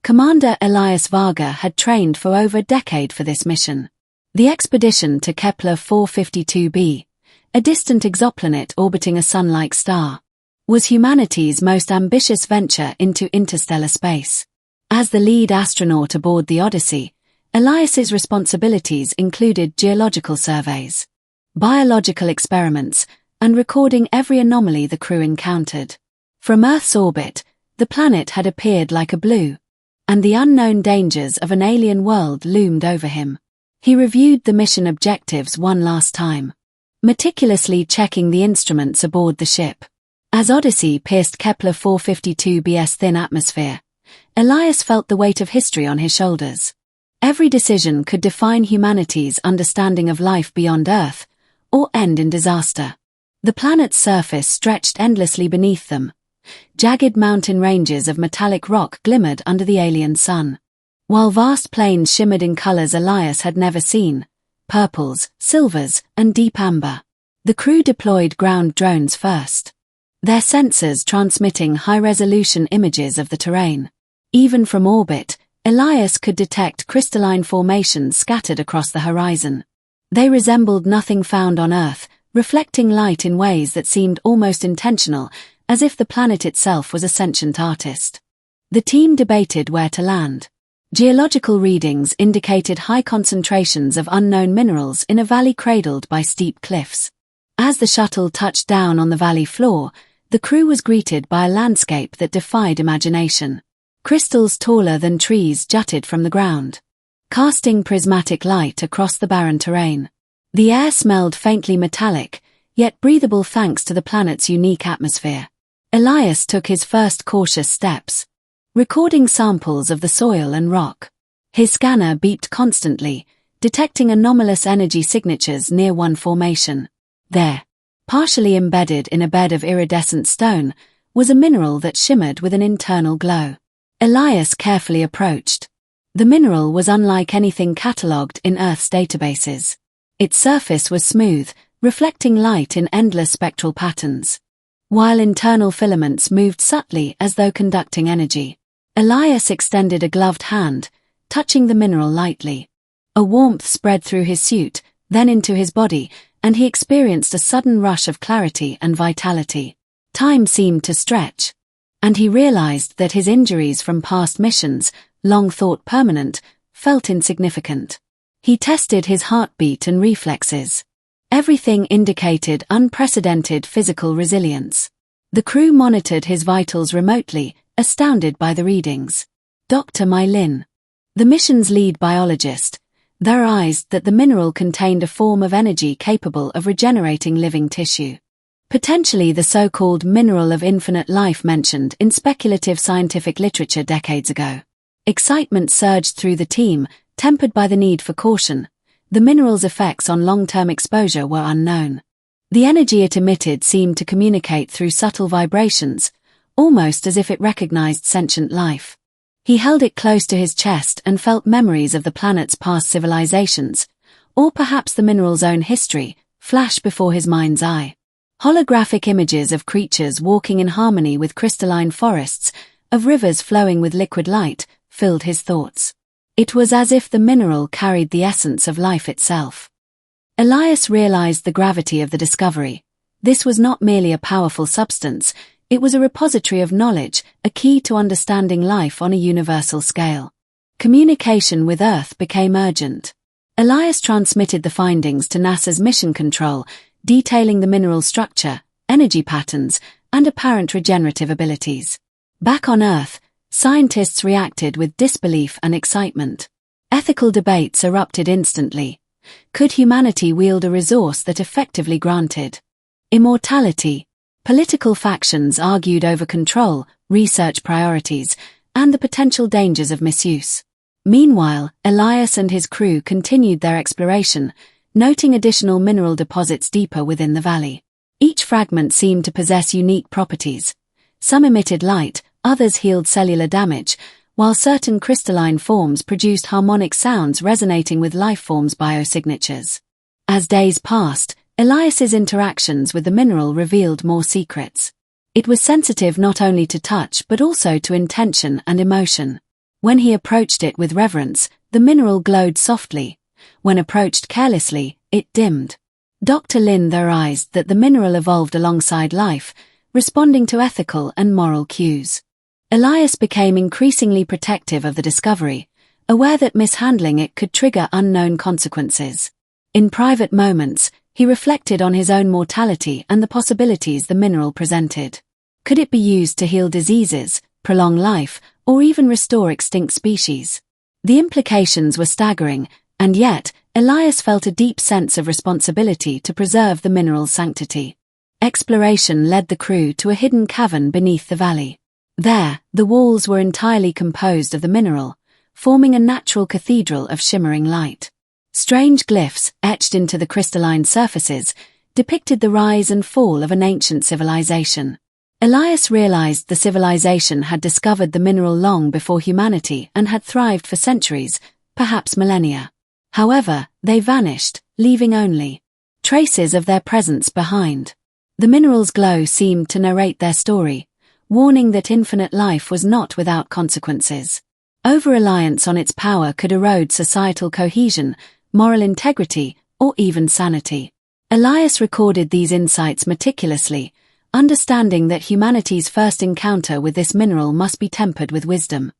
Commander Elias Varga had trained for over a decade for this mission. The expedition to Kepler-452b, a distant exoplanet orbiting a sun-like star, was humanity's most ambitious venture into interstellar space. As the lead astronaut aboard the Odyssey, Elias's responsibilities included geological surveys, biological experiments, and recording every anomaly the crew encountered. From Earth's orbit, the planet had appeared like a blue, and the unknown dangers of an alien world loomed over him. He reviewed the mission objectives one last time, meticulously checking the instruments aboard the ship. As Odyssey pierced Kepler-452b's thin atmosphere, Elias felt the weight of history on his shoulders. Every decision could define humanity's understanding of life beyond Earth, or end in disaster. The planet's surface stretched endlessly beneath them. Jagged mountain ranges of metallic rock glimmered under the alien sun, while vast plains shimmered in colors Elias had never seen: purples, silvers, and deep amber. The crew deployed ground drones first, their sensors transmitting high-resolution images of the terrain. Even from orbit, Elias could detect crystalline formations scattered across the horizon. They resembled nothing found on Earth, reflecting light in ways that seemed almost intentional, as if the planet itself was a sentient artist. The team debated where to land. Geological readings indicated high concentrations of unknown minerals in a valley cradled by steep cliffs. As the shuttle touched down on the valley floor, the crew was greeted by a landscape that defied imagination. Crystals taller than trees jutted from the ground, casting prismatic light across the barren terrain. The air smelled faintly metallic, yet breathable thanks to the planet's unique atmosphere. Elias took his first cautious steps, recording samples of the soil and rock. His scanner beeped constantly, detecting anomalous energy signatures near one formation. There, partially embedded in a bed of iridescent stone, was a mineral that shimmered with an internal glow. Elias carefully approached. The mineral was unlike anything catalogued in Earth's databases. Its surface was smooth, reflecting light in endless spectral patterns, while internal filaments moved subtly as though conducting energy. Elias extended a gloved hand, touching the mineral lightly. A warmth spread through his suit, then into his body, and he experienced a sudden rush of clarity and vitality. Time seemed to stretch, and he realized that his injuries from past missions, long thought permanent, felt insignificant. He tested his heartbeat and reflexes. Everything indicated unprecedented physical resilience. The crew monitored his vitals remotely, astounded by the readings. Dr. Lin, the mission's lead biologist, theorized that the mineral contained a form of energy capable of regenerating living tissue. Potentially the so-called mineral of infinite life mentioned in speculative scientific literature decades ago. Excitement surged through the team, tempered by the need for caution. The mineral's effects on long-term exposure were unknown. The energy it emitted seemed to communicate through subtle vibrations, almost as if it recognized sentient life. He held it close to his chest and felt memories of the planet's past civilizations, or perhaps the mineral's own history, flash before his mind's eye. Holographic images of creatures walking in harmony with crystalline forests, of rivers flowing with liquid light, filled his thoughts. It was as if the mineral carried the essence of life itself. Elias realized the gravity of the discovery. This was not merely a powerful substance, it was a repository of knowledge, a key to understanding life on a universal scale. Communication with Earth became urgent. Elias transmitted the findings to NASA's mission control, detailing the mineral structure, energy patterns, and apparent regenerative abilities. Back on Earth, scientists reacted with disbelief and excitement. Ethical debates erupted instantly. Could humanity wield a resource that effectively granted immortality? Political factions argued over control, research priorities, and the potential dangers of misuse. Meanwhile, Elias and his crew continued their exploration, noting additional mineral deposits deeper within the valley. Each fragment seemed to possess unique properties. Some emitted light, others healed cellular damage, while certain crystalline forms produced harmonic sounds resonating with lifeforms' biosignatures. As days passed, Elias's interactions with the mineral revealed more secrets. It was sensitive not only to touch but also to intention and emotion. When he approached it with reverence, the mineral glowed softly. When approached carelessly, it dimmed. Dr. Lin theorized that the mineral evolved alongside life, responding to ethical and moral cues. Elias became increasingly protective of the discovery, aware that mishandling it could trigger unknown consequences. In private moments, he reflected on his own mortality and the possibilities the mineral presented. Could it be used to heal diseases, prolong life, or even restore extinct species? The implications were staggering, and yet, Elias felt a deep sense of responsibility to preserve the mineral's sanctity. Exploration led the crew to a hidden cavern beneath the valley. There, the walls were entirely composed of the mineral, forming a natural cathedral of shimmering light. Strange glyphs, etched into the crystalline surfaces, depicted the rise and fall of an ancient civilization. Elias realized the civilization had discovered the mineral long before humanity and had thrived for centuries, perhaps millennia. However, they vanished, leaving only traces of their presence behind. The mineral's glow seemed to narrate their story, warning that infinite life was not without consequences. Over-reliance on its power could erode societal cohesion, moral integrity, or even sanity. Elias recorded these insights meticulously, understanding that humanity's first encounter with this mineral must be tempered with wisdom.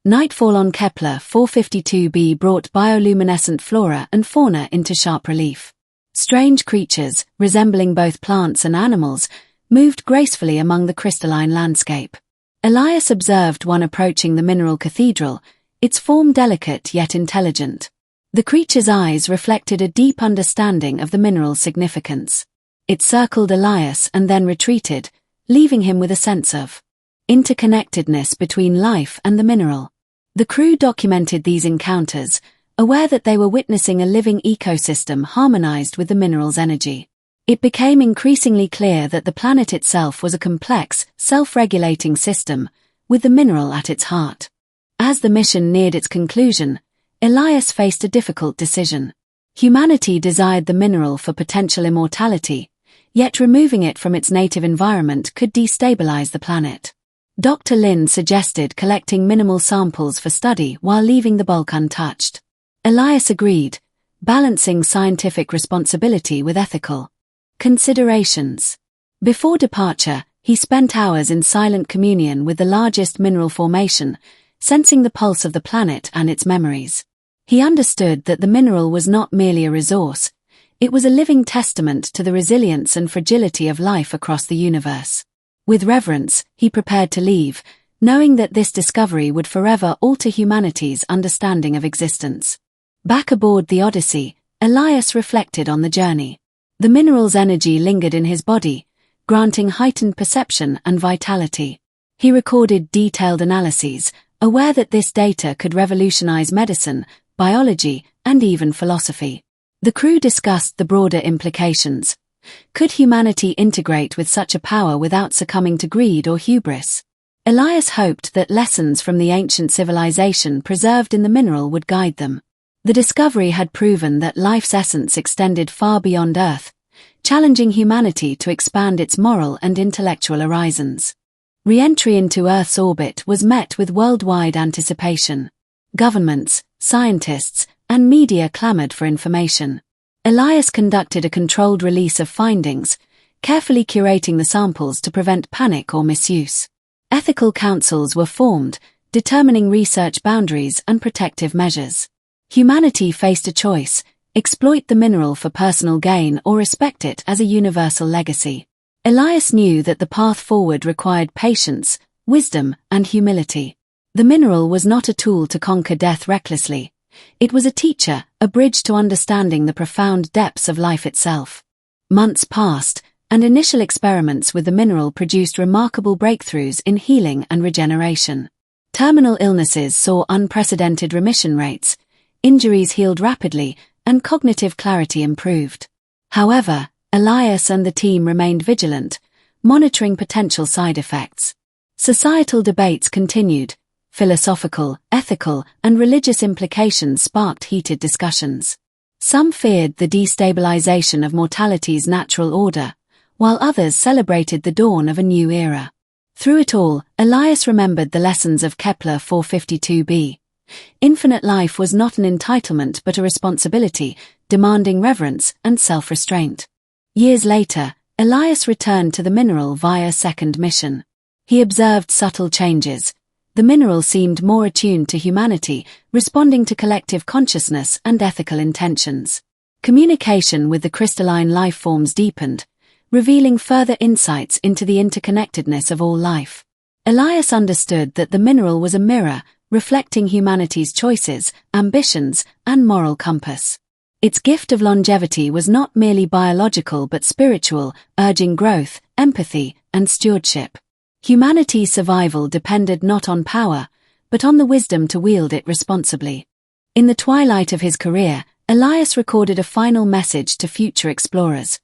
Nightfall on Kepler-452b brought bioluminescent flora and fauna into sharp relief. Strange creatures, resembling both plants and animals, moved gracefully among the crystalline landscape. Elias observed one approaching the mineral cathedral, its form delicate yet intelligent. The creature's eyes reflected a deep understanding of the mineral's significance. It circled Elias and then retreated, leaving him with a sense of interconnectedness between life and the mineral. The crew documented these encounters, aware that they were witnessing a living ecosystem harmonized with the mineral's energy. It became increasingly clear that the planet itself was a complex, self-regulating system, with the mineral at its heart. As the mission neared its conclusion, Elias faced a difficult decision. Humanity desired the mineral for potential immortality, yet removing it from its native environment could destabilize the planet. Dr. Lin suggested collecting minimal samples for study while leaving the bulk untouched. Elias agreed, balancing scientific responsibility with ethical considerations. Before departure, he spent hours in silent communion with the largest mineral formation, sensing the pulse of the planet and its memories. He understood that the mineral was not merely a resource, it was a living testament to the resilience and fragility of life across the universe. With reverence, he prepared to leave, knowing that this discovery would forever alter humanity's understanding of existence. Back aboard the Odyssey, Elias reflected on the journey. The mineral's energy lingered in his body, granting heightened perception and vitality. He recorded detailed analyses, aware that this data could revolutionize medicine, biology, and even philosophy. The crew discussed the broader implications. Could humanity integrate with such a power without succumbing to greed or hubris? Elias hoped that lessons from the ancient civilization preserved in the mineral would guide them. The discovery had proven that life's essence extended far beyond Earth, challenging humanity to expand its moral and intellectual horizons. Re-entry into Earth's orbit was met with worldwide anticipation. Governments, scientists, and media clamored for information. Elias conducted a controlled release of findings, carefully curating the samples to prevent panic or misuse. Ethical councils were formed, determining research boundaries and protective measures. Humanity faced a choice: exploit the mineral for personal gain or respect it as a universal legacy. Elias knew that the path forward required patience, wisdom, and humility. The mineral was not a tool to conquer death recklessly. It was a teacher, a bridge to understanding the profound depths of life itself. Months passed, and initial experiments with the mineral produced remarkable breakthroughs in healing and regeneration. Terminal illnesses saw unprecedented remission rates, injuries healed rapidly, and cognitive clarity improved. However, Elias and the team remained vigilant, monitoring potential side effects. Societal debates continued. Philosophical, ethical, and religious implications sparked heated discussions. Some feared the destabilization of mortality's natural order, while others celebrated the dawn of a new era. Through it all, Elias remembered the lessons of Kepler-452b. Infinite life was not an entitlement but a responsibility, demanding reverence and self-restraint. Years later, Elias returned to the mineral via a second mission. He observed subtle changes. The mineral seemed more attuned to humanity, responding to collective consciousness and ethical intentions. Communication with the crystalline life forms deepened, revealing further insights into the interconnectedness of all life. Elias understood that the mineral was a mirror, reflecting humanity's choices, ambitions, and moral compass. Its gift of longevity was not merely biological but spiritual, urging growth, empathy, and stewardship. Humanity's survival depended not on power, but on the wisdom to wield it responsibly. In the twilight of his career, Elias recorded a final message to future explorers.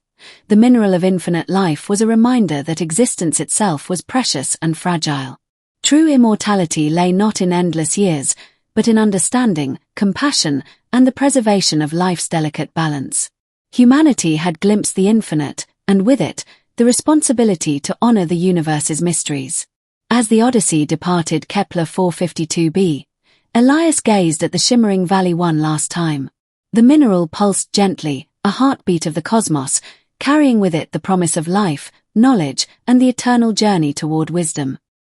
The mineral of infinite life was a reminder that existence itself was precious and fragile. True immortality lay not in endless years, but in understanding, compassion, and the preservation of life's delicate balance. Humanity had glimpsed the infinite, and with it, the responsibility to honor the universe's mysteries. As the Odyssey departed Kepler-452b, Elias gazed at the shimmering valley one last time. The mineral pulsed gently, a heartbeat of the cosmos, carrying with it the promise of life, knowledge, and the eternal journey toward wisdom.